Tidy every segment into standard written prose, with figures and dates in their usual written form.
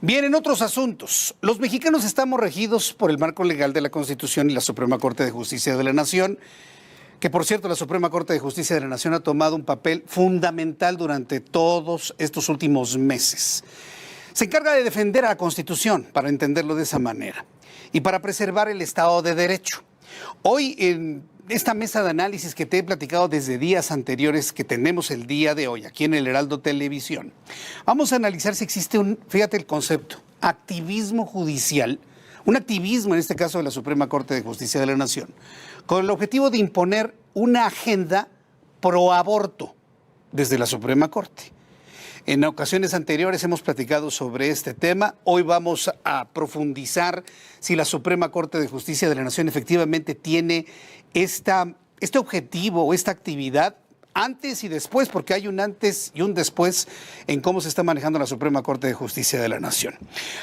Bien, en otros asuntos, los mexicanos estamos regidos por el marco legal de la Constitución y la Suprema Corte de Justicia de la Nación, que por cierto la Suprema Corte de Justicia de la Nación ha tomado un papel fundamental durante todos estos últimos meses. Se encarga de defender a la Constitución, para entenderlo de esa manera, y para preservar el Estado de Derecho. Hoy, en esta mesa de análisis que te he platicado desde días anteriores, que tenemos el día de hoy aquí en el Heraldo Televisión, vamos a analizar si existe fíjate el concepto, activismo judicial, un activismo en este caso de la Suprema Corte de Justicia de la Nación, con el objetivo de imponer una agenda pro aborto desde la Suprema Corte. En ocasiones anteriores hemos platicado sobre este tema. Hoy vamos a profundizar si la Suprema Corte de Justicia de la Nación efectivamente tiene este objetivo o esta actividad antes y después, porque hay un antes y un después en cómo se está manejando la Suprema Corte de Justicia de la Nación.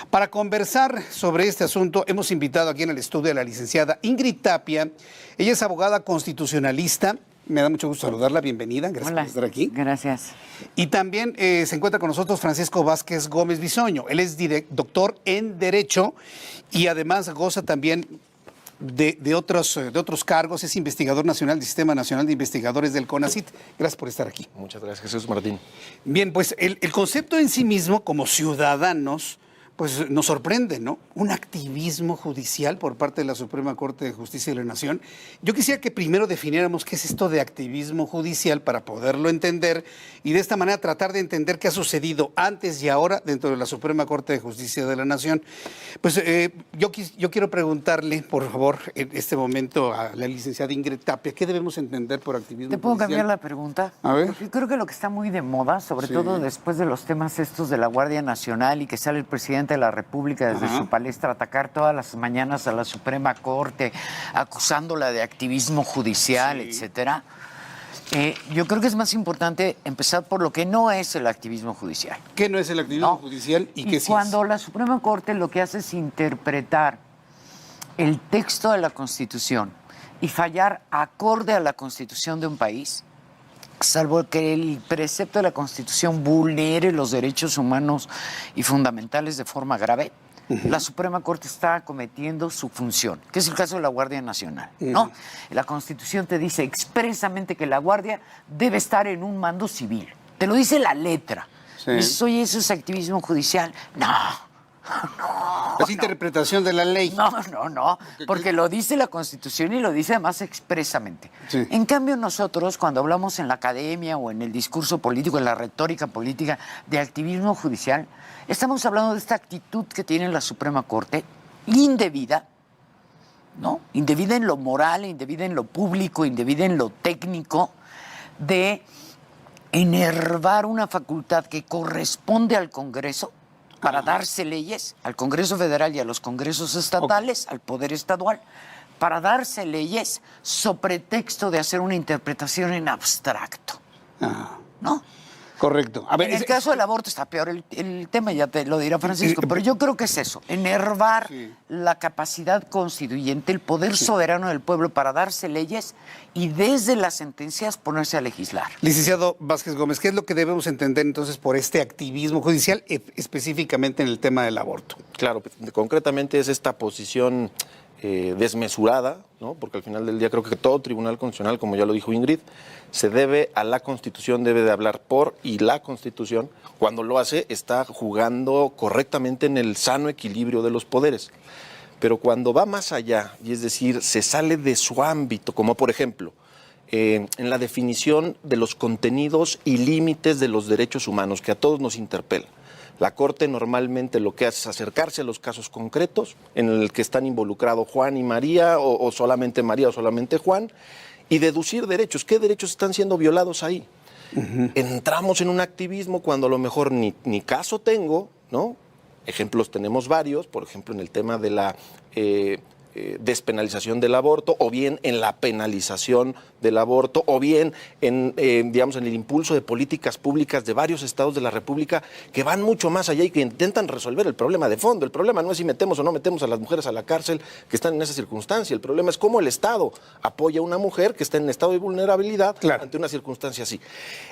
Para conversar sobre este asunto, hemos invitado aquí en el estudio a la licenciada Ingrid Tapia. Ella es abogada constitucionalista. Me da mucho gusto saludarla, bienvenida, gracias por estar aquí. Gracias. Y también se encuentra con nosotros Francisco Vázquez Gómez Bisoño. Él es doctor en Derecho y además goza también de otros cargos. Es investigador nacional del Sistema Nacional de Investigadores del CONACYT. Gracias por estar aquí. Muchas gracias, Jesús Martín. Bien, pues el concepto en sí mismo, como ciudadanos, pues nos sorprende, ¿no? Un activismo judicial por parte de la Suprema Corte de Justicia de la Nación. Yo quisiera que primero definiéramos qué es esto de activismo judicial para poderlo entender y de esta manera tratar de entender qué ha sucedido antes y ahora dentro de la Suprema Corte de Justicia de la Nación. Pues yo quiero preguntarle, por favor, en este momento a la licenciada Ingrid Tapia, ¿qué debemos entender por activismo judicial? ¿Te puedo cambiar la pregunta? A ver. Porque creo que lo que está muy de moda, sobre todo después de los temas estos de la Guardia Nacional y que sale el presidente de la República desde su palestra a atacar todas las mañanas a la Suprema Corte, acusándola de activismo judicial, etcétera. Yo creo que es más importante empezar por lo que no es el activismo judicial. ¿Qué no es el activismo judicial y qué sí es? Cuando la Suprema Corte lo que hace es interpretar el texto de la Constitución y fallar acorde a la Constitución de un país, salvo que el precepto de la Constitución vulnere los derechos humanos y fundamentales de forma grave, la Suprema Corte está cometiendo su función, que es el caso de la Guardia Nacional, ¿no? La Constitución te dice expresamente que la Guardia debe estar en un mando civil. Te lo dice la letra. Y dices, oye, ¿eso es activismo judicial? No. Es interpretación de la ley. No, porque lo dice la Constitución y lo dice además expresamente. Sí. En cambio nosotros, cuando hablamos en la academia o en el discurso político, en la retórica política de activismo judicial, estamos hablando de esta actitud que tiene la Suprema Corte, indebida, ¿no? Indebida en lo moral, indebida en lo público, indebida en lo técnico, de enervar una facultad que corresponde al Congreso para darse leyes al Congreso Federal y a los congresos estatales, al Poder Estadual, para darse leyes sobre pretexto de hacer una interpretación en abstracto. ¿No? Correcto. A ver, en el caso del aborto está peor el tema, ya te lo dirá Francisco, pero yo creo que es eso, enervar la capacidad constituyente, el poder soberano del pueblo para darse leyes y desde las sentencias ponerse a legislar. Licenciado Vázquez Gómez, ¿qué es lo que debemos entender entonces por este activismo judicial, específicamente en el tema del aborto? Claro, concretamente es esta posición desmesurada, ¿no? Porque al final del día creo que todo tribunal constitucional, como ya lo dijo Ingrid, se debe a la Constitución, debe de hablar por y la Constitución. Cuando lo hace, está jugando correctamente en el sano equilibrio de los poderes. Pero cuando va más allá, y es decir, se sale de su ámbito, como por ejemplo, en la definición de los contenidos y límites de los derechos humanos, que a todos nos interpela. La Corte normalmente lo que hace es acercarse a los casos concretos en el que están involucrados Juan y María, o solamente María o solamente Juan, y deducir derechos. ¿Qué derechos están siendo violados ahí? Entramos en un activismo cuando a lo mejor ni caso tengo, ¿no? Ejemplos tenemos varios, por ejemplo en el tema de la despenalización del aborto, o bien en la penalización del aborto, o bien en el impulso de políticas públicas de varios estados de la República que van mucho más allá y que intentan resolver el problema de fondo. El problema no es si metemos o no metemos a las mujeres a la cárcel que están en esa circunstancia. El problema es cómo el Estado apoya a una mujer que está en estado de vulnerabilidad ante una circunstancia así.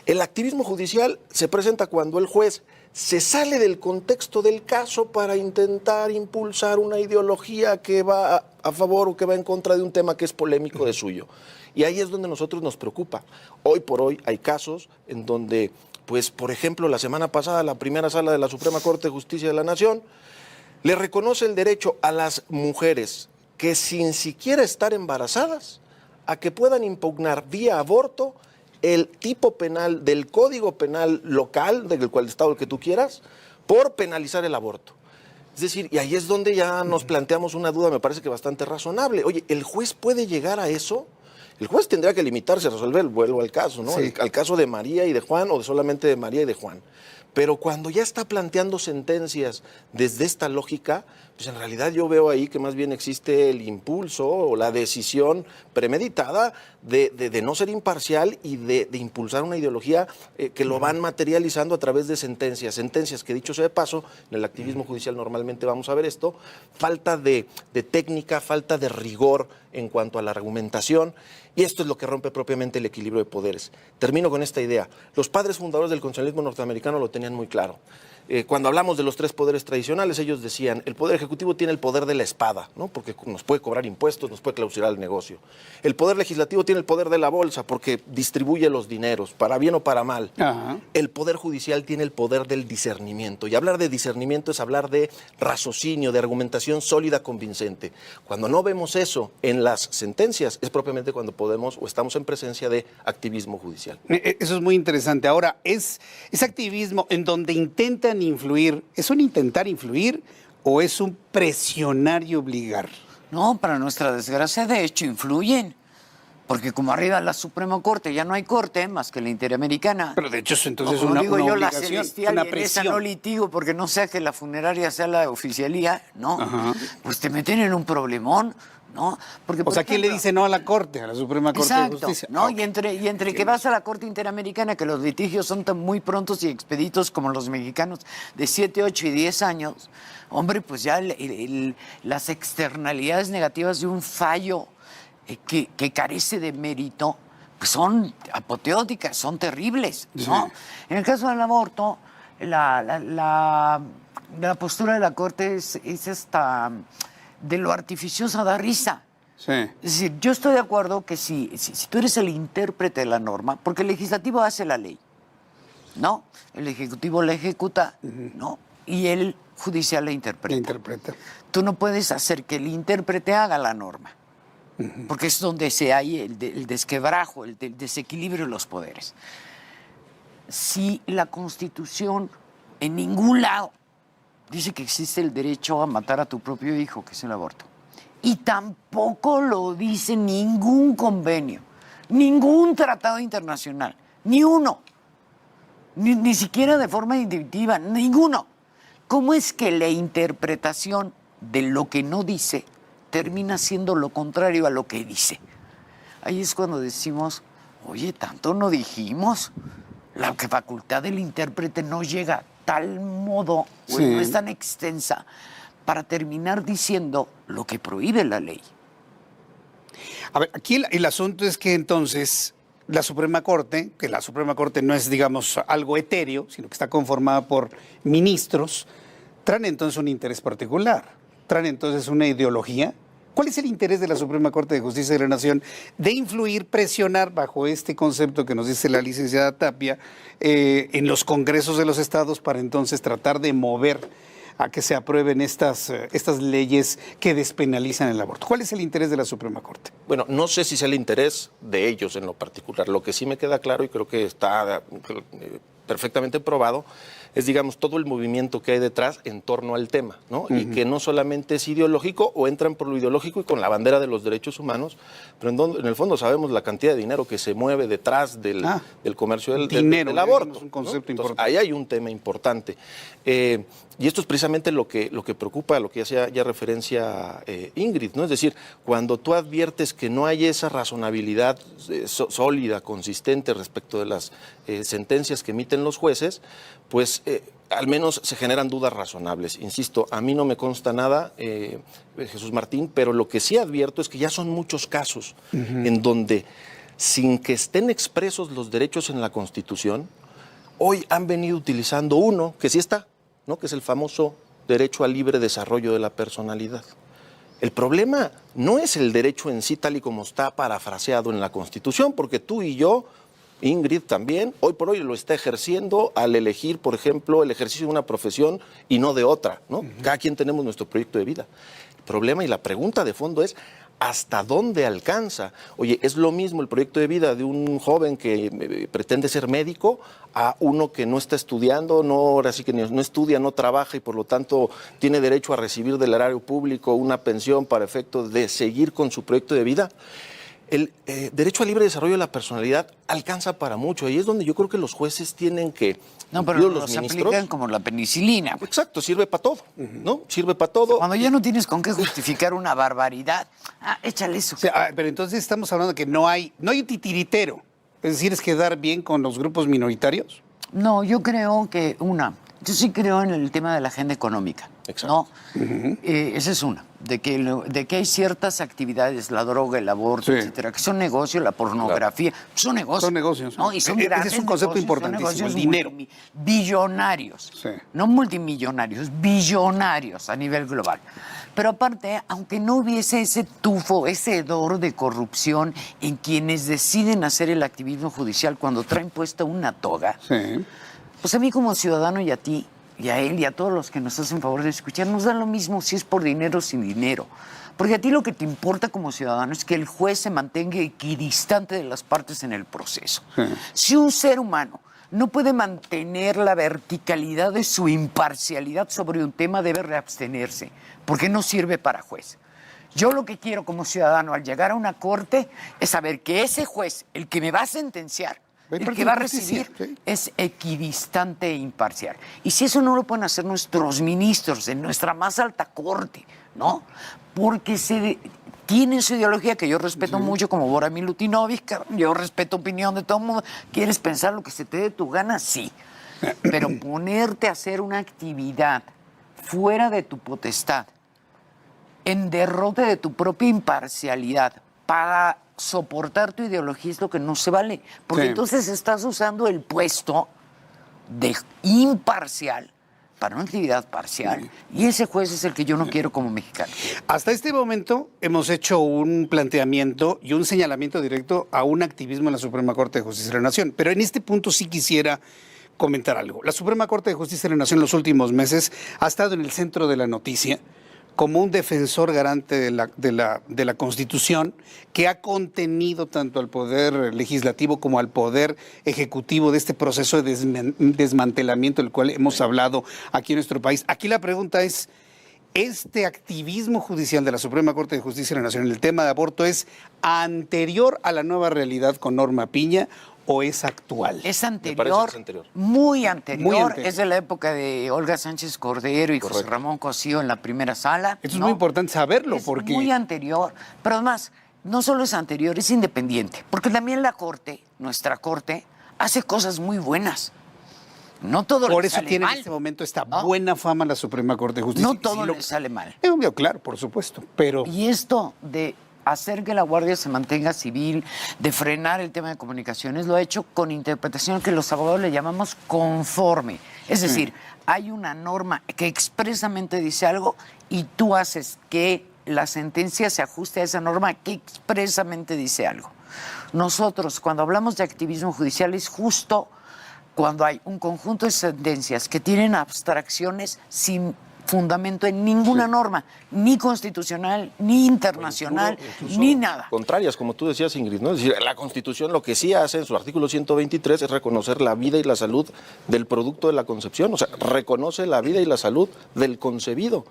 El activismo judicial se presenta cuando el juez se sale del contexto del caso para intentar impulsar una ideología que va a favor o que va en contra de un tema que es polémico de suyo. Y ahí es donde a nosotros nos preocupa. Hoy por hoy hay casos en donde, pues, por ejemplo, la semana pasada la primera sala de la Suprema Corte de Justicia de la Nación le reconoce el derecho a las mujeres que sin siquiera estar embarazadas a que puedan impugnar vía aborto el tipo penal del Código Penal local, del cual estado el que tú quieras, por penalizar el aborto. Es decir, y ahí es donde ya nos planteamos una duda, me parece que bastante razonable. Oye, ¿el juez puede llegar a eso? El juez tendría que limitarse a resolver, vuelvo al caso, ¿no? Sí. Al caso de María y de Juan, o de solamente de María y de Juan. Pero cuando ya está planteando sentencias desde esta lógica, pues en realidad yo veo ahí que más bien existe el impulso o la decisión premeditada de no ser imparcial y de impulsar una ideología que lo van materializando a través de sentencias. Sentencias que, dicho sea de paso, en el activismo judicial normalmente vamos a ver esto, falta de técnica, falta de rigor en cuanto a la argumentación. Y esto es lo que rompe propiamente el equilibrio de poderes. Termino con esta idea. Los padres fundadores del constitucionalismo norteamericano lo tenían muy claro. Cuando hablamos de los tres poderes tradicionales, ellos decían, el poder ejecutivo tiene el poder de la espada, ¿no? Porque nos puede cobrar impuestos, nos puede clausurar el negocio. El poder legislativo tiene el poder de la bolsa, porque distribuye los dineros, para bien o para mal. Ajá. El poder judicial tiene el poder del discernimiento. Y hablar de discernimiento es hablar de raciocinio, de argumentación sólida, convincente. Cuando no vemos eso en las sentencias, es propiamente cuando podemos o estamos en presencia de activismo judicial. Eso es muy interesante. Ahora, ese activismo en donde intentan influir, ¿es un intentar influir o es un presionar y obligar? No, para nuestra desgracia, de hecho, influyen. Porque como arriba de la Suprema Corte ya no hay corte más que la Interamericana. Pero de hecho eso entonces es Como una digo yo, la obligación, celestial, una y en esa presión. no litigo porque no sea que la funeraria sea la oficialía, ¿no? Ajá. Pues te meten en un problemón, ¿no? Porque, O sea, ¿quién le dice no a la Corte, a la Suprema Corte exacto, de Justicia? ¿no? Ah, Y entre que vas a la Corte Interamericana, que los litigios son tan muy prontos y expeditos como los mexicanos, de 7, 8 y 10 años, hombre, pues ya las externalidades negativas de un fallo que carece de mérito, pues son apoteóticas, son terribles, ¿no? Sí. En el caso del aborto, la postura de la Corte es hasta de lo artificiosa da risa. sí. Es decir, yo estoy de acuerdo que si tú eres el intérprete de la norma, porque el legislativo hace la ley, ¿no? El ejecutivo la ejecuta, ¿no? Y el judicial la interpreta. La interpreta. Tú no puedes hacer que el intérprete haga la norma, porque es donde se hay el desquebrajo, el desequilibrio de los poderes. Si la Constitución en ningún lado dice que existe el derecho a matar a tu propio hijo, que es el aborto, y tampoco lo dice ningún convenio, ningún tratado internacional, ni uno, ni siquiera de forma intuitiva, ninguno. ¿Cómo es que la interpretación de lo que no dice termina siendo lo contrario a lo que dice? Ahí es cuando decimos, oye, tanto no dijimos. La facultad del intérprete no llega a tal modo, o Sí. no es tan extensa, para terminar diciendo lo que prohíbe la ley. A ver, aquí el asunto es que entonces la Suprema Corte, que la Suprema Corte no es, digamos, algo etéreo, sino que está conformada por ministros, traen entonces un interés particular, traen entonces una ideología. ¿Cuál es el interés de la Suprema Corte de Justicia de la Nación de influir, presionar bajo este concepto que nos dice la licenciada Tapia en los congresos de los estados para entonces tratar de mover a que se aprueben estas leyes que despenalizan el aborto? ¿Cuál es el interés de la Suprema Corte? Bueno, no sé si sea el interés de ellos en lo particular. Lo que sí me queda claro y creo que está perfectamente probado es, digamos, todo el movimiento que hay detrás en torno al tema, ¿no? Y que no solamente es ideológico o entran por lo ideológico y con la bandera de los derechos humanos, pero en el fondo sabemos la cantidad de dinero que se mueve detrás del comercio del aborto. Es un concepto ¿no? Entonces, importante. ahí hay un tema importante. Y esto es precisamente lo que preocupa, lo que hacía ya referencia Ingrid, ¿no? Es decir, cuando tú adviertes que no hay esa razonabilidad sólida, consistente respecto de las sentencias que emiten los jueces, pues al menos se generan dudas razonables. Insisto, a mí no me consta nada, Jesús Martín, pero lo que sí advierto es que ya son muchos casos en donde, sin que estén expresos los derechos en la Constitución, hoy han venido utilizando uno que sí está, ¿no? Que es el famoso derecho al libre desarrollo de la personalidad. El problema no es el derecho en sí tal y como está parafraseado en la Constitución, porque tú y yo, Ingrid también, hoy por hoy lo está ejerciendo al elegir, por ejemplo, el ejercicio de una profesión y no de otra, ¿no? Cada quien tenemos nuestro proyecto de vida. El problema y la pregunta de fondo es, ¿hasta dónde alcanza? Oye, ¿es lo mismo el proyecto de vida de un joven que pretende ser médico a uno que no está estudiando, ahora sí que no estudia, no trabaja y por lo tanto tiene derecho a recibir del erario público una pensión para efectos de seguir con su proyecto de vida? El derecho al libre desarrollo de la personalidad alcanza para mucho. Ahí es donde yo creo que los jueces tienen que... No, pero los aplican como la penicilina. Exacto, sirve para todo, ¿no? Sirve para todo. Cuando ya no tienes con qué justificar una barbaridad, échale eso. O sea, pero entonces estamos hablando de que no hay un titiritero. Es decir, es quedar bien con los grupos minoritarios. No, yo creo que yo sí creo en el tema de la agenda económica. Exacto. ¿No? Esa es una. De que hay ciertas actividades, la droga, el aborto, etcétera, que son negocios, la pornografía, son negocios. Son negocios. ¿no? Y son Ese es un concepto importantísimo, el dinero. Billonarios, no multimillonarios, billonarios a nivel global. Pero aparte, aunque no hubiese ese tufo, ese hedor de corrupción en quienes deciden hacer el activismo judicial cuando traen puesta una toga, pues a mí como ciudadano y a ti, y a él y a todos los que nos hacen favor de escuchar, nos da lo mismo si es por dinero o sin dinero. Porque a ti lo que te importa como ciudadano es que el juez se mantenga equidistante de las partes en el proceso. Si un ser humano no puede mantener la verticalidad de su imparcialidad sobre un tema, debe reabstenerse, porque no sirve para juez. Yo lo que quiero como ciudadano al llegar a una corte es saber que ese juez, el que me va a sentenciar, el que va a recibir, es equidistante e imparcial. Y si eso no lo pueden hacer nuestros ministros en nuestra más alta corte, ¿no? Porque tienen su ideología, que yo respeto mucho, como Bora Milutinovic, yo respeto opinión de todo el mundo. ¿Quieres pensar lo que se te dé tu gana? Sí. Pero ponerte a hacer una actividad fuera de tu potestad, en derrote de tu propia imparcialidad, para soportar tu ideología, es lo que no se vale. Porque entonces estás usando el puesto de imparcial para una actividad parcial. Y ese juez es el que yo no quiero como mexicano. Hasta este momento hemos hecho un planteamiento y un señalamiento directo a un activismo en la Suprema Corte de Justicia de la Nación. Pero en este punto sí quisiera comentar algo. La Suprema Corte de Justicia de la Nación en los últimos meses ha estado en el centro de la noticia como un defensor garante de la Constitución, que ha contenido tanto al Poder Legislativo como al Poder Ejecutivo de este proceso de desmantelamiento del cual hemos hablado aquí en nuestro país. Aquí la pregunta es, ¿este activismo judicial de la Suprema Corte de Justicia de la Nación en el tema de aborto es anterior a la nueva realidad con Norma Piña o es actual? Es anterior, Me parece que es anterior. Muy anterior. Es de la época de Olga Sánchez Cordero y José Ramón Cosío en la primera sala. Esto es muy importante saberlo, es porque... muy anterior, pero además, no solo es anterior, es independiente, porque también la Corte, nuestra Corte, hace cosas muy buenas. No todo Por le eso sale tiene mal, en este momento esta ¿no? buena fama la Suprema Corte de Justicia. No todo le sale mal. Claro, por supuesto, pero... Y esto de hacer que la Guardia se mantenga civil, de frenar el tema de comunicaciones, lo ha hecho con interpretación que los abogados le llamamos conforme. Es decir, hay una norma que expresamente dice algo y tú haces que la sentencia se ajuste a esa norma que expresamente dice algo. Nosotros, cuando hablamos de activismo judicial, es justo cuando hay un conjunto de sentencias que tienen abstracciones sin fundamento en ninguna norma, ni constitucional, ni internacional, ni nada. Contrarias, como tú decías, Ingrid, ¿no? Es decir, la Constitución lo que sí hace en su artículo 123 es reconocer la vida y la salud del producto de la concepción, o sea, reconoce la vida y la salud del concebido.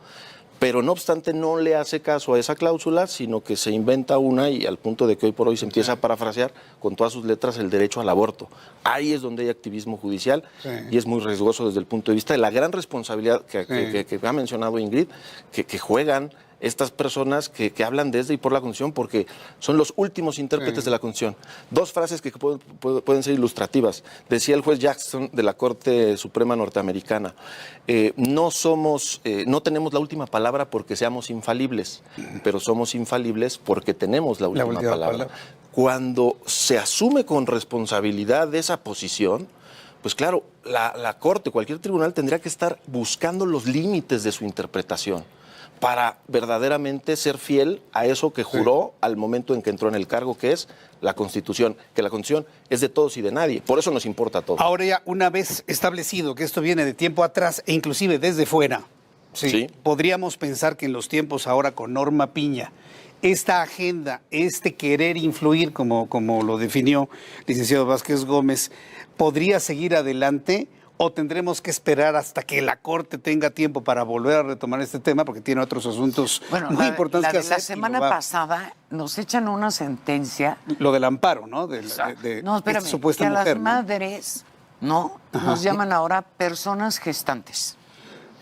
Pero no obstante no le hace caso a esa cláusula, sino que se inventa una y al punto de que hoy por hoy se empieza a parafrasear con todas sus letras el derecho al aborto. Ahí es donde hay activismo judicial y es muy riesgoso desde el punto de vista de la gran responsabilidad que ha mencionado Ingrid, que juegan estas personas que hablan desde y por la Constitución, porque son los últimos intérpretes de la Constitución. Dos frases que pueden ser ilustrativas. Decía el juez Jackson de la Corte Suprema Norteamericana, no tenemos la última palabra porque seamos infalibles, pero somos infalibles porque tenemos la última palabra. Cuando se asume con responsabilidad esa posición, pues claro, la Corte, cualquier tribunal tendría que estar buscando los límites de su interpretación para verdaderamente ser fiel a eso que juró al momento en que entró en el cargo, que es la Constitución, que la Constitución es de todos y de nadie. Por eso nos importa a todos. Ahora ya, una vez establecido que esto viene de tiempo atrás e inclusive desde fuera, sí, podríamos pensar que en los tiempos ahora con Norma Piña, esta agenda, este querer influir, como lo definió el licenciado Vázquez Gómez, ¿podría seguir adelante o tendremos que esperar hasta que la Corte tenga tiempo para volver a retomar este tema porque tiene otros asuntos muy importantes que hacer? La semana pasada nos echan una sentencia. Lo del amparo, ¿no? No, espérame, supuesta que a mujer, las madres, ¿no? Nos llaman ahora personas gestantes.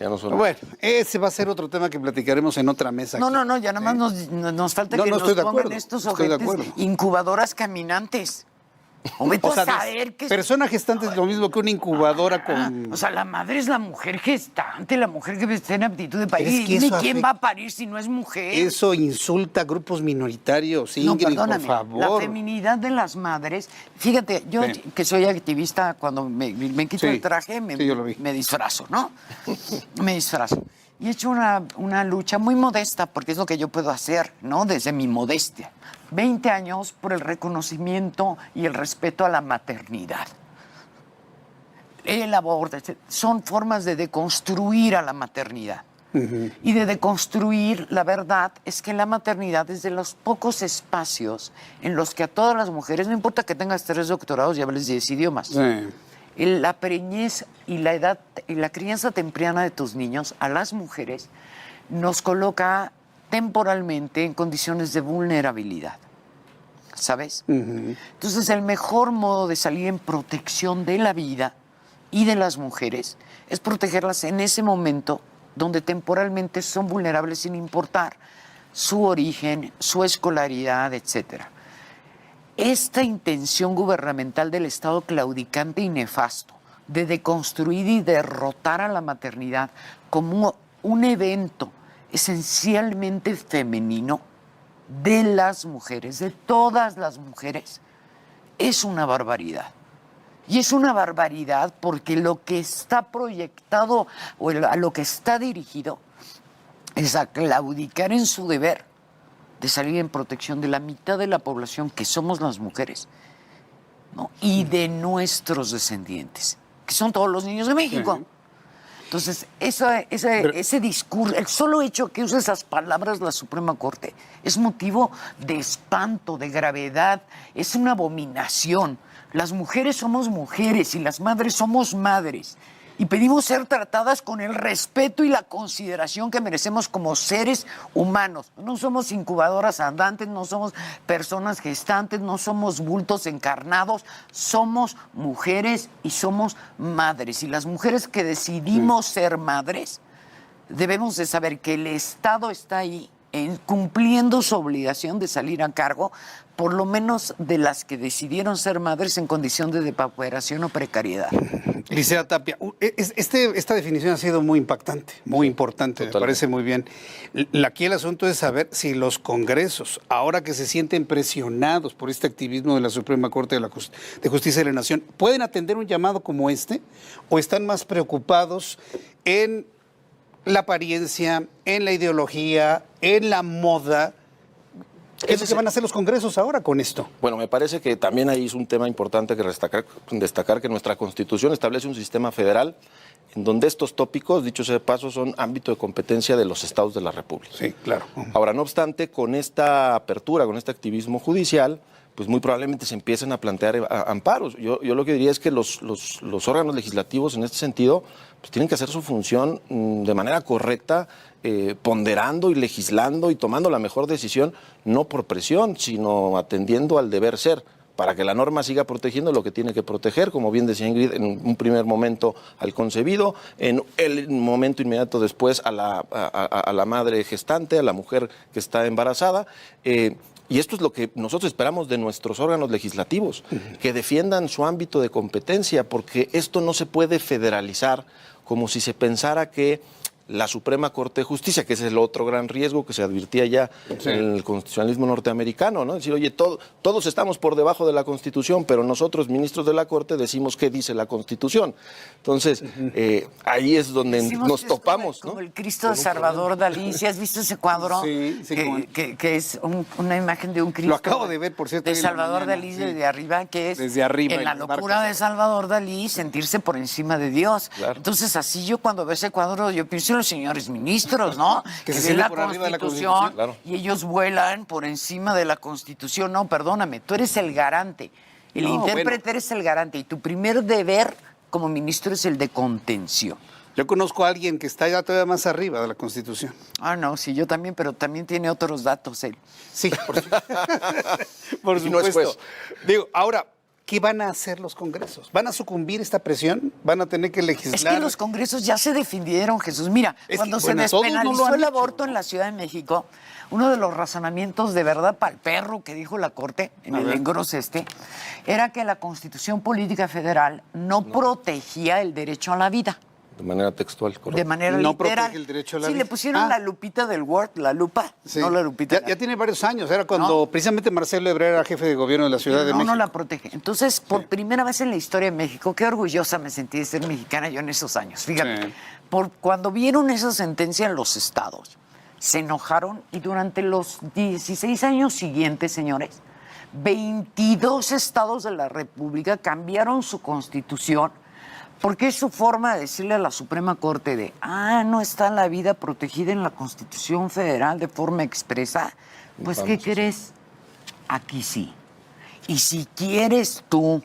Ya no son... Bueno, ese va a ser otro tema que platicaremos en otra mesa. No, ya nada más nos falta que nos pongan estos ojetes incubadoras caminantes. O sea, saber que persona gestante es lo mismo que una incubadora con... O sea, la madre es la mujer gestante, la mujer que está en aptitud de parir. Es que dime quién va a parir si no es mujer. Eso insulta a grupos minoritarios, Ingrid, por favor. La feminidad de las madres... Fíjate, yo que soy activista, cuando me quito el traje, me disfrazo, ¿no? Me disfrazo. Y he hecho una lucha muy modesta, porque es lo que yo puedo hacer, ¿no? Desde mi modestia. 20 años por el reconocimiento y el respeto a la maternidad. El aborto, son formas de deconstruir a la maternidad. Y de deconstruir, la verdad es que la maternidad es de los pocos espacios en los que a todas las mujeres, no importa que tengas 3 doctorados y hables 10 idiomas, la preñez y la edad y la crianza temprana de tus niños a las mujeres nos coloca temporalmente en condiciones de vulnerabilidad, ¿sabes? Entonces, el mejor modo de salir en protección de la vida y de las mujeres es protegerlas en ese momento donde temporalmente son vulnerables sin importar su origen, su escolaridad, etcétera. Esta intención gubernamental del Estado claudicante y nefasto de deconstruir y derrotar a la maternidad como un evento esencialmente femenino de las mujeres, de todas las mujeres, es una barbaridad. Y es una barbaridad porque lo que está proyectado o a lo que está dirigido es a claudicar en su deber de salir en protección de la mitad de la población que somos las mujeres, ¿no? Y de nuestros descendientes, que son todos los niños de México. Entonces, ese discurso, el solo hecho que use esas palabras la Suprema Corte es motivo de espanto, de gravedad, es una abominación. Las mujeres somos mujeres y las madres somos madres. Y pedimos ser tratadas con el respeto y la consideración que merecemos como seres humanos. No somos incubadoras andantes, no somos personas gestantes, no somos bultos encarnados, somos mujeres y somos madres. Y las mujeres que decidimos ser madres, debemos de saber que el Estado está ahí cumpliendo su obligación de salir a cargo, por lo menos de las que decidieron ser madres en condición de depauperación o precariedad. Licenciada Tapia, esta definición ha sido muy impactante, muy importante, me parece muy bien. Aquí el asunto es saber si los congresos, ahora que se sienten presionados por este activismo de la Suprema Corte de Justicia de la Nación, ¿pueden atender un llamado como este o están más preocupados en la apariencia, en la ideología, en la moda? ¿Qué es lo que van a hacer los congresos ahora con esto? Bueno, me parece que también ahí es un tema importante que destacar que nuestra Constitución establece un sistema federal en donde estos tópicos, dicho sea de paso, son ámbito de competencia de los estados de la República. Sí, claro. Ahora, no obstante, con esta apertura, con este activismo judicial, pues muy probablemente se empiecen a plantear amparos. Yo lo que diría es que los órganos legislativos en este sentido pues tienen que hacer su función de manera correcta, ponderando y legislando y tomando la mejor decisión, no por presión, sino atendiendo al deber ser, para que la norma siga protegiendo lo que tiene que proteger, como bien decía Ingrid, en un primer momento al concebido, en el momento inmediato después a la madre gestante, a la mujer que está embarazada. Y esto es lo que nosotros esperamos de nuestros órganos legislativos, que defiendan su ámbito de competencia, porque esto no se puede federalizar como si se pensara que la Suprema Corte de Justicia, que ese es el otro gran riesgo que se advirtía ya en el constitucionalismo norteamericano, ¿no? Decir, oye, todos estamos por debajo de la Constitución, pero nosotros, ministros de la Corte, decimos qué dice la Constitución. Entonces, ahí es donde nos topamos, como ¿no? el Cristo de Salvador Dalí. ¿Sí has visto ese cuadro? Sí, que es una imagen de un Cristo. Lo acabo de ver, por cierto. De Salvador Dalí desde arriba, que es desde arriba, en la locura de Salvador Dalí sentirse por encima de Dios. Claro. Entonces, así yo cuando veo ese cuadro, yo pienso en los señores ministros, ¿no? Que se ven sienten la por arriba de la Constitución, Constitución. Claro. y ellos vuelan por encima de la Constitución. No, perdóname, tú eres el garante. El intérprete eres el garante y tu primer deber como ministro es el de contención. Yo conozco a alguien que está ya todavía más arriba de la Constitución. Ah, no, sí, yo también, pero también tiene otros datos él. Sí, por Y no es supuesto. juez. Digo, ahora, ¿qué van a hacer los congresos? ¿Van a sucumbir esta presión? ¿Van a tener que legislar? Es que los congresos ya se defendieron, Jesús. Mira, cuando se todos no despenalizó lo han el hecho, aborto en la Ciudad de México, uno de los razonamientos de verdad para el perro que dijo la Corte en el engrose era que la Constitución Política Federal no protegía el derecho a la vida. De manera textual, correcto. De manera No literal. protege el derecho a la sí, vida. le pusieron la lupita del Word, la lupa, Sí. no la lupita. Ya tiene varios años. Era cuando precisamente Marcelo Ebrard era jefe de gobierno de la Ciudad de México. No la protege. Entonces, por primera vez en la historia de México, qué orgullosa me sentí de ser mexicana yo en esos años. Fíjate, Sí. cuando vieron esa sentencia en los estados, se enojaron y durante los 16 años siguientes, señores, 22 estados de la República cambiaron su constitución porque es su forma de decirle a la Suprema Corte de, no está la vida protegida en la Constitución Federal de forma expresa. Pues, ¿qué crees? Aquí sí. Y si quieres tú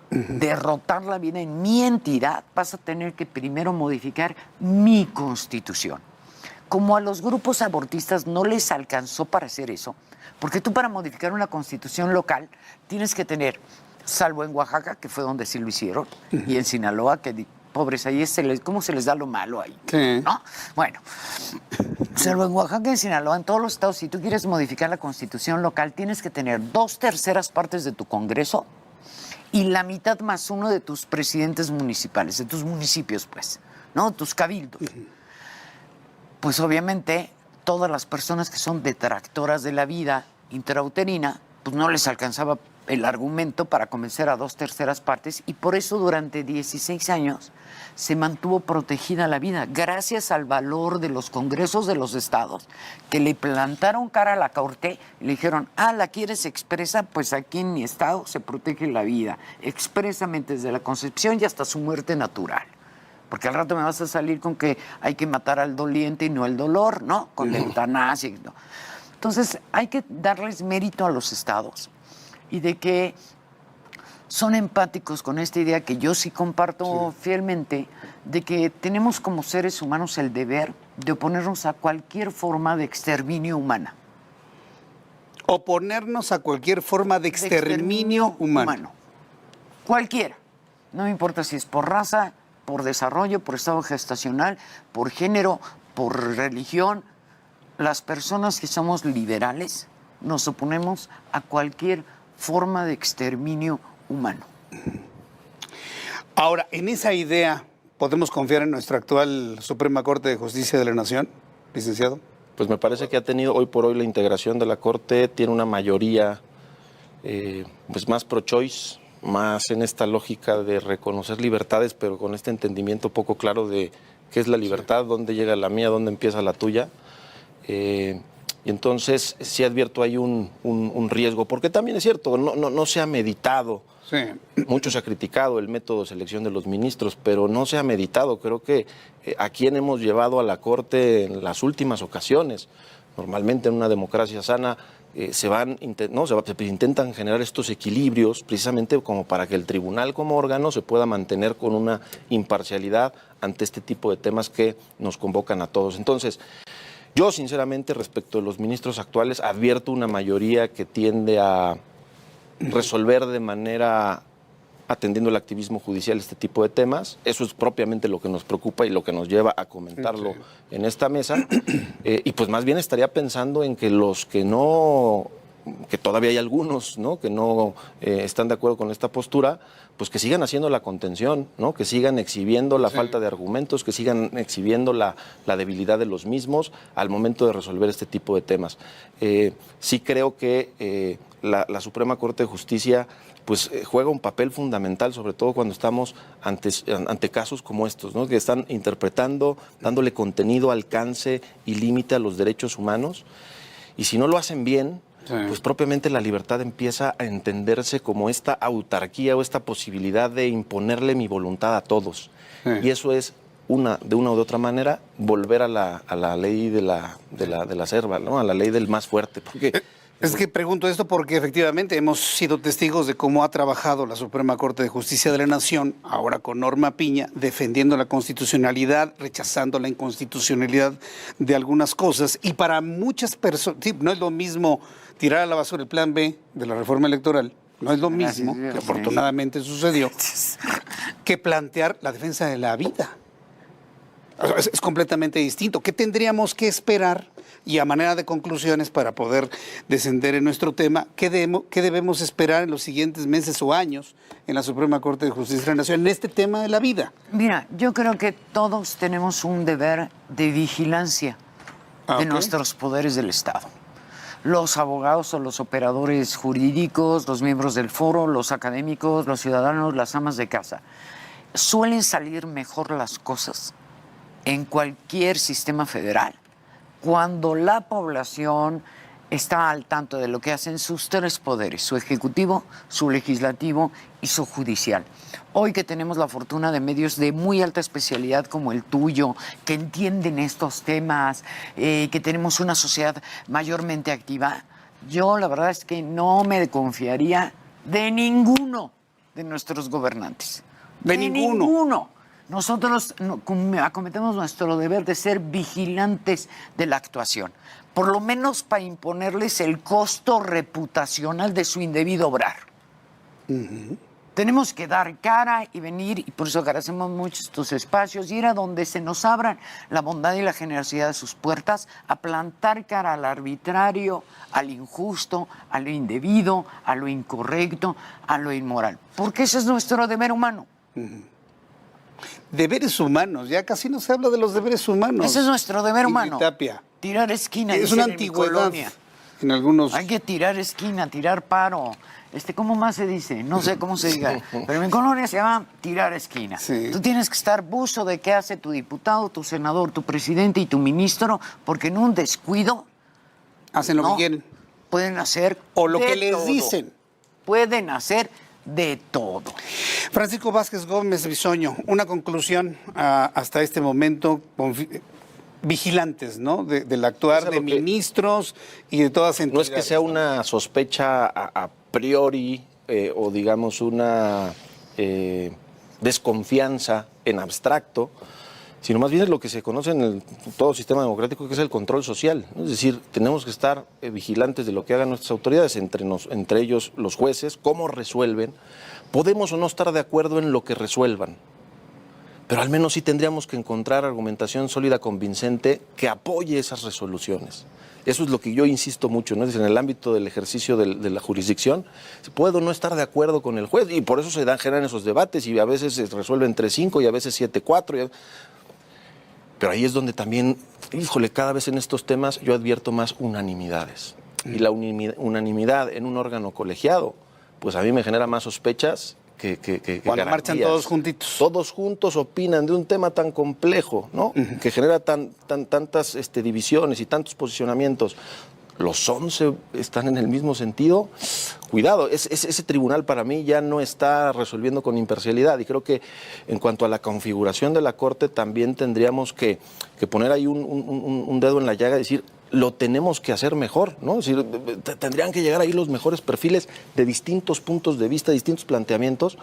derrotar la vida en mi entidad, vas a tener que primero modificar mi Constitución. Como a los grupos abortistas no les alcanzó para hacer eso, porque tú para modificar una Constitución local tienes que tener, salvo en Oaxaca, que fue donde sí lo hicieron, y en Sinaloa, que pobres, ahí ¿cómo se les da lo malo ahí? Sí. ¿No? Bueno, salvo en Oaxaca y en Sinaloa, en todos los estados, si tú quieres modificar la Constitución local, tienes que tener 2/3 partes de tu Congreso y la mitad más uno de tus presidentes municipales, de tus municipios, pues, ¿no? Tus cabildos. Pues obviamente todas las personas que son detractoras de la vida intrauterina, pues no les alcanzaba el argumento para convencer a 2/3 partes y por eso durante 16 años se mantuvo protegida la vida, gracias al valor de los congresos de los estados, que le plantaron cara a la Corte y le dijeron, ¿la quieres expresa? Pues aquí en mi estado se protege la vida, expresamente desde la concepción y hasta su muerte natural. Porque al rato me vas a salir con que hay que matar al doliente y no el dolor, ¿no? Con la eutanasia. ¿No? Entonces, hay que darles mérito a los estados y de que son empáticos con esta idea que yo sí comparto fielmente, de que tenemos como seres humanos el deber de oponernos a cualquier forma de exterminio humana. Oponernos a cualquier forma de exterminio humano. Cualquiera. No me importa si es por raza, por desarrollo, por estado gestacional, por género, por religión. Las personas que somos liberales nos oponemos a cualquier forma de exterminio humano. Ahora, en esa idea, ¿podemos confiar en nuestra actual Suprema Corte de Justicia de la Nación, licenciado? Pues me parece que ha tenido hoy por hoy la integración de la Corte, tiene una mayoría pues más pro-choice, más en esta lógica de reconocer libertades, pero con este entendimiento poco claro de qué es la libertad, dónde llega la mía, dónde empieza la tuya. Y entonces sí advierto ahí un riesgo, porque también es cierto, no se ha meditado. Sí. Mucho se ha criticado el método de selección de los ministros, pero no se ha meditado. Creo que a quién hemos llevado a la Corte en las últimas ocasiones. Normalmente en una democracia sana se intentan generar estos equilibrios precisamente como para que el tribunal como órgano se pueda mantener con una imparcialidad ante este tipo de temas que nos convocan a todos. Entonces, yo sinceramente respecto de los ministros actuales advierto una mayoría que tiende a resolver de manera atendiendo el activismo judicial este tipo de temas. Eso es propiamente lo que nos preocupa y lo que nos lleva a comentarlo en esta mesa. Y pues más bien estaría pensando en que los que no que todavía hay algunos, ¿no?, que no están de acuerdo con esta postura, pues que sigan haciendo la contención, ¿no?, que sigan exhibiendo la falta de argumentos, que sigan exhibiendo la debilidad de los mismos al momento de resolver este tipo de temas. Sí creo que la Suprema Corte de Justicia pues juega un papel fundamental, sobre todo cuando estamos ante casos como estos, ¿no?, que están interpretando, dándole contenido, alcance y límite a los derechos humanos. Y si no lo hacen bien, pues propiamente la libertad empieza a entenderse como esta autarquía o esta posibilidad de imponerle mi voluntad a todos. Y eso es, de una u otra manera, volver a la ley de la selva, ¿no?, a la ley del más fuerte. Porque es que pregunto esto porque efectivamente hemos sido testigos de cómo ha trabajado la Suprema Corte de Justicia de la Nación, ahora con Norma Piña, defendiendo la constitucionalidad, rechazando la inconstitucionalidad de algunas cosas. Y para muchas personas, sí, no es lo mismo tirar a la basura el plan B de la reforma electoral, no es lo mismo, que afortunadamente sucedió, que plantear la defensa de la vida. O sea, es completamente distinto. ¿Qué tendríamos que esperar? Y a manera de conclusiones, para poder descender en nuestro tema, ¿qué debemos esperar en los siguientes meses o años en la Suprema Corte de Justicia de la Nación en este tema de la vida? Mira, yo creo que todos tenemos un deber de vigilancia de nuestros poderes del Estado. Los abogados o los operadores jurídicos, los miembros del foro, los académicos, los ciudadanos, las amas de casa. Suelen salir mejor las cosas en cualquier sistema federal cuando la población está al tanto de lo que hacen sus tres poderes, su ejecutivo, su legislativo y su judicial. Hoy que tenemos la fortuna de medios de muy alta especialidad como el tuyo, que entienden estos temas, que tenemos una sociedad mayormente activa, yo la verdad es que no me confiaría de ninguno de nuestros gobernantes. ¿De ninguno? Nosotros acometemos nuestro deber de ser vigilantes de la actuación, por lo menos para imponerles el costo reputacional de su indebido obrar. Tenemos que dar cara y venir, y por eso agradecemos mucho estos espacios, y ir a donde se nos abran la bondad y la generosidad de sus puertas, a plantar cara al arbitrario, al injusto, a lo indebido, a lo incorrecto, a lo inmoral, porque ese es nuestro deber humano. Deberes humanos, ya casi no se habla de los deberes humanos. Ese es nuestro deber humano. Tapia. Tirar esquina. Es una antigüedad en algunos. Hay que tirar esquina, tirar paro. ¿Cómo más se dice? No sé cómo se diga. Pero en mi colonia se llama tirar esquina. Sí. Tú tienes que estar buzo de qué hace tu diputado, tu senador, tu presidente y tu ministro, porque en un descuido hacen lo que quieren. Pueden hacer o lo que les todo. Dicen. Pueden hacer de todo. Francisco Vázquez Gómez Bisoño, una conclusión hasta este momento, vigilantes, ¿no?, del actuar de ministros y de todas entidades. No es que sea una sospecha a priori o digamos una desconfianza en abstracto, sino más bien es lo que se conoce en todo sistema democrático, que es el control social, ¿no? Es decir, tenemos que estar vigilantes de lo que hagan nuestras autoridades, entre ellos los jueces, cómo resuelven. Podemos o no estar de acuerdo en lo que resuelvan, pero al menos sí tendríamos que encontrar argumentación sólida, convincente, que apoye esas resoluciones. Eso es lo que yo insisto mucho, ¿no? Es en el ámbito del ejercicio de la jurisdicción, puedo no estar de acuerdo con el juez, y por eso generan esos debates, y a veces se resuelven 3-5 y a veces 7-4. Pero ahí es donde también, cada vez en estos temas yo advierto más unanimidades. Y la unanimidad en un órgano colegiado, pues a mí me genera más sospechas que cuando garantías. Marchan todos juntitos. Todos juntos opinan de un tema tan complejo, ¿no? Que genera tantas divisiones y tantos posicionamientos. Los 11 están en el mismo sentido. Cuidado, ese tribunal para mí ya no está resolviendo con imparcialidad, y creo que en cuanto a la configuración de la Corte también tendríamos que poner ahí un dedo en la llaga y decir, lo tenemos que hacer mejor, ¿no? Es decir, tendrían que llegar ahí los mejores perfiles de distintos puntos de vista, distintos planteamientos,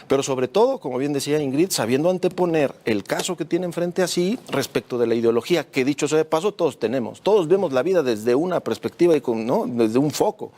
pero sobre todo, como bien decía Ingrid, sabiendo anteponer el caso que tiene enfrente así respecto de la ideología, que dicho sea de paso, todos tenemos. Todos vemos la vida desde una perspectiva y ¿no? desde un foco.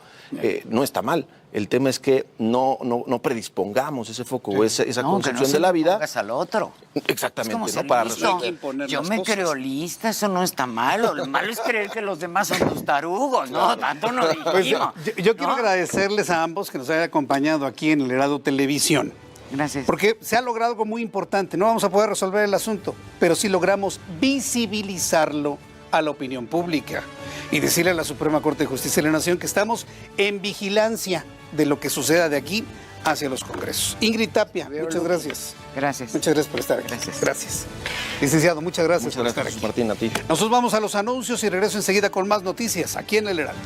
No está mal. El tema es que no predispongamos ese foco o esa concepción de la vida. Al otro. Exactamente, Es como ¿no? Para listo. resolver. Yo me creo lista, eso no está malo. Lo malo es creer que los demás son los tarugos, ¿no? Tanto no dijimos. Pues yo quiero agradecerles a ambos que nos hayan acompañado aquí en el Heraldo Televisión. Gracias. Porque se ha logrado algo muy importante. No vamos a poder resolver el asunto, pero sí logramos visibilizarlo a la opinión pública y decirle a la Suprema Corte de Justicia de la Nación que estamos en vigilancia de lo que suceda de aquí hacia los congresos. Ingrid Tapia, muchas gracias. Gracias. Muchas gracias por estar aquí. Gracias. Licenciado, muchas gracias por estar aquí. Martín, a ti. Nosotros vamos a los anuncios y regreso enseguida con más noticias aquí en El Heraldo.